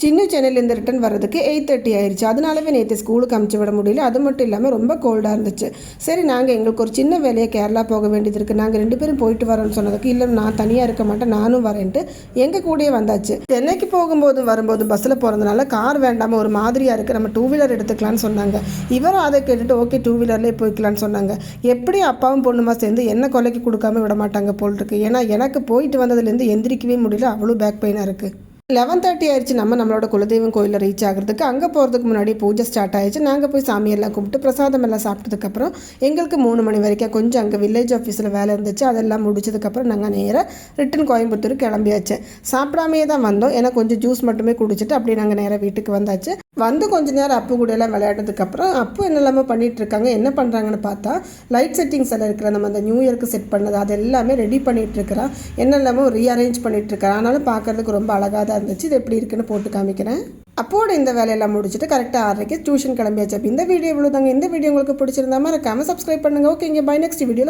சின்ன சென்னையிலேருந்து ரிட்டன் வர்றதுக்கு 8:30 ஆயிடுச்சு. அதனாலவே நேற்று ஸ்கூலுக்கு அமுச்சு விட முடியல. அது மட்டும் இல்லாமல் ரொம்ப கோல்டாக இருந்துச்சு. சரி, நாங்கள் எங்களுக்கு ஒரு சின்ன வேலையை கேரளா போக வேண்டியது இருக்குது, நாங்கள் 2 பேரும் போயிட்டு வரோன்னு சொன்னதுக்கு, இல்லை நான் தனியாக இருக்க மாட்டேன், நானும் வரேன்ட்டு எங்கள் கூடயே வந்தாச்சு. சென்னைக்கு போகும்போதும் வரும்போதும் பஸ்ஸில் போகிறதுனால கார் வேண்டாமல் ஒரு மாதிரியாக இருக்குது, நம்ம 2 வீலர் எடுத்துக்கலான்னு சொன்னாங்க. இவரும் அதை கேட்டுட்டு ஓகே 2 வீலர்லேயே போய்க்கலான்னு சொன்னாங்க. எப்படி அப்பாவும் பொண்ணுமா சேர்ந்து என்ன கொலைக்கு கொடுக்காம விட மாட்டாங்க போல் இருக்குது. ஏன்னா எனக்கு போயிட்டு வந்ததுலேருந்து எந்திரிக்கவே முடியல, அவ்வளோ பேக் பெயினாக இருக்குது. 11:30 ஆயிடுச்சு. நம்மளோட குலதெய்வம் கோயிலில் ரீச் ஆகிறதுக்கு. அங்கே போகிறதுக்கு முன்னாடி பூஜை ஸ்டார்ட் ஆயிடுச்சு. நாங்கள் போய் சாமியெல்லாம் கும்பிட்டு பிரசாதம் எல்லாம் சாப்பிட்டதுக்கப்புறம் எங்களுக்கு 3 மணி வரைக்கும் கொஞ்சம் அங்கே வில்லேஜ் ஆஃபீஸில் வேலை இருந்துச்சு. அதெல்லாம் முடிச்சதுக்கப்புறம் நாங்கள் நேராக ரிட்டன் கோயம்புத்தூர் கிளம்பியாச்சு. சாப்பிடாமையே தான் வந்தோம், ஏன்னா கொஞ்சம் ஜூஸ் மட்டுமே குடிச்சிட்டு அப்படியே நாங்கள் நேராக வீட்டுக்கு வந்தாச்சு. வந்து கொஞ்ச நேரம் அப்பு கூட எல்லாம் விளையாடுறதுக்கப்புறம் அப்பு என்னெல்லாமோ பண்ணிகிட்டு இருக்காங்க. என்ன பண்ணுறாங்கன்னு பார்த்தா லைட் செட்டிங்ஸ் எல்லாம் இருக்கிற நம்ம அந்த நியூ இயர்க்கு செட் பண்ணது அது எல்லாமே ரெடி பண்ணிகிட்டு இருக்கிறா. என்னெல்லாமோ ரீஅரேஞ்ச் பண்ணிகிட்டு இருக்கா. ஆனாலும் பார்க்குறதுக்கு ரொம்ப அழகாக தான் இருந்துச்சு. இது எப்படி இருக்குன்னு போட்டு காமிக்கிறேன். அப்போட இந்த வேலையெல்லாம் முடிச்சுட்டு கரெக்டாக 6:30 டியூஷன் கிளம்பியாச்சு. இந்த வீடியோ இவ்வளோ தாங்க. இந்த வீடியோ உங்களுக்கு பிடிச்சிருந்தா மறக்காமல் சப்ஸ்கிரைப் பண்ணுங்கள். ஓகேங்க, பை. Next video.